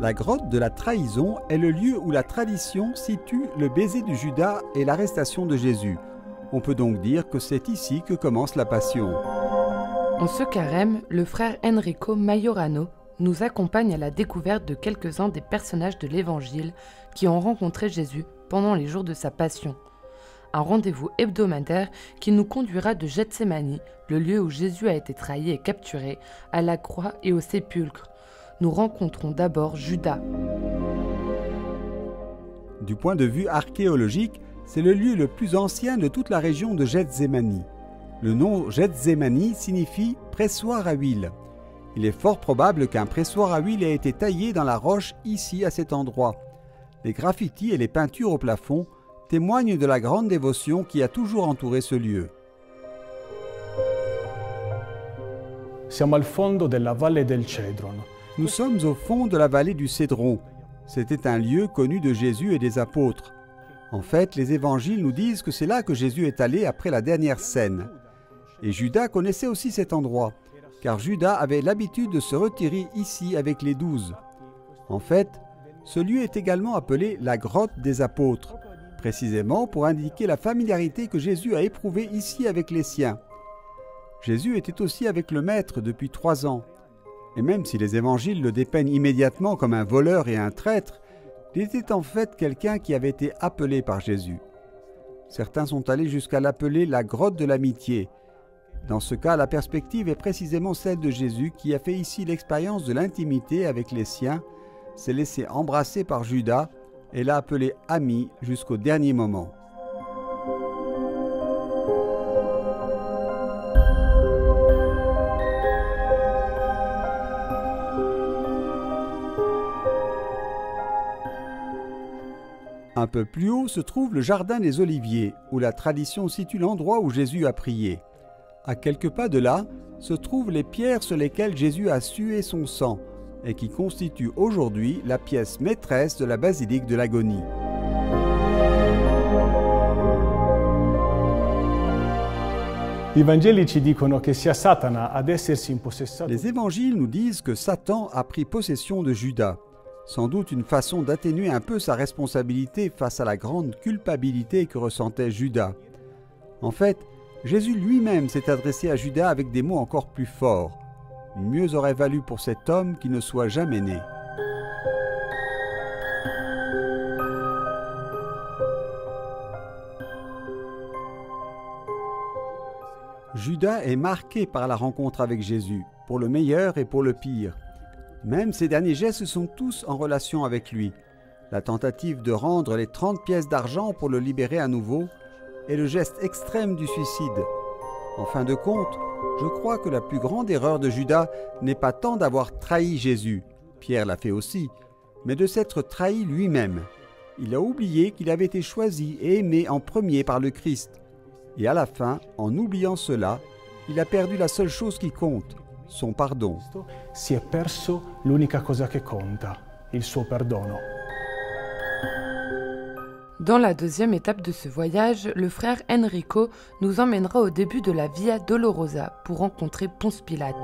La grotte de la trahison est le lieu où la tradition situe le baiser de Judas et l'arrestation de Jésus. On peut donc dire que c'est ici que commence la Passion. En ce carême, le frère Enrico Majorano nous accompagne à la découverte de quelques-uns des personnages de l'Évangile qui ont rencontré Jésus pendant les jours de sa Passion. Un rendez-vous hebdomadaire qui nous conduira de Gethsémani, le lieu où Jésus a été trahi et capturé, à la croix et au sépulcre. Nous rencontrons d'abord Judas. Du point de vue archéologique, c'est le lieu le plus ancien de toute la région de Gethsémani. Le nom Gethsémani signifie « pressoir à huile ». Il est fort probable qu'un pressoir à huile ait été taillé dans la roche ici à cet endroit. Les graffitis et les peintures au plafond témoignent de la grande dévotion qui a toujours entouré ce lieu. Siamo al fondo della Valle del Cedron. Nous sommes au fond de la vallée du Cédron. C'était un lieu connu de Jésus et des apôtres. En fait, les évangiles nous disent que c'est là que Jésus est allé après la dernière scène. Et Judas connaissait aussi cet endroit, car Judas avait l'habitude de se retirer ici avec les 12. En fait, ce lieu est également appelé la grotte des apôtres, précisément pour indiquer la familiarité que Jésus a éprouvée ici avec les siens. Jésus était aussi avec le Maître depuis 3 ans. Et même si les évangiles le dépeignent immédiatement comme un voleur et un traître, il était en fait quelqu'un qui avait été appelé par Jésus. Certains sont allés jusqu'à l'appeler la grotte de l'amitié. Dans ce cas, la perspective est précisément celle de Jésus qui a fait ici l'expérience de l'intimité avec les siens, s'est laissé embrasser par Judas et l'a appelé ami jusqu'au dernier moment. Un peu plus haut se trouve le jardin des Oliviers, où la tradition situe l'endroit où Jésus a prié. À quelques pas de là, se trouvent les pierres sur lesquelles Jésus a sué son sang, et qui constituent aujourd'hui la pièce maîtresse de la basilique de l'Agonie. I Vangeli ci dicono che sia Satana ad essersi impossessato. Les évangiles nous disent que Satan a pris possession de Judas. Sans doute une façon d'atténuer un peu sa responsabilité face à la grande culpabilité que ressentait Judas. En fait, Jésus lui-même s'est adressé à Judas avec des mots encore plus forts. Mieux aurait valu pour cet homme qu'il ne soit jamais né. Judas est marqué par la rencontre avec Jésus, pour le meilleur et pour le pire. Même ses derniers gestes sont tous en relation avec lui. La tentative de rendre les 30 pièces d'argent pour le libérer à nouveau est le geste extrême du suicide. En fin de compte, je crois que la plus grande erreur de Judas n'est pas tant d'avoir trahi Jésus, Pierre l'a fait aussi, mais de s'être trahi lui-même. Il a oublié qu'il avait été choisi et aimé en premier par le Christ. Et à la fin, en oubliant cela, il a perdu la seule chose qui compte, son pardon. Si è perso l'unica cosa che conta, il suo perdono. Dans la deuxième étape de ce voyage, le frère Enrico nous emmènera au début de la Via Dolorosa pour rencontrer Ponce Pilate.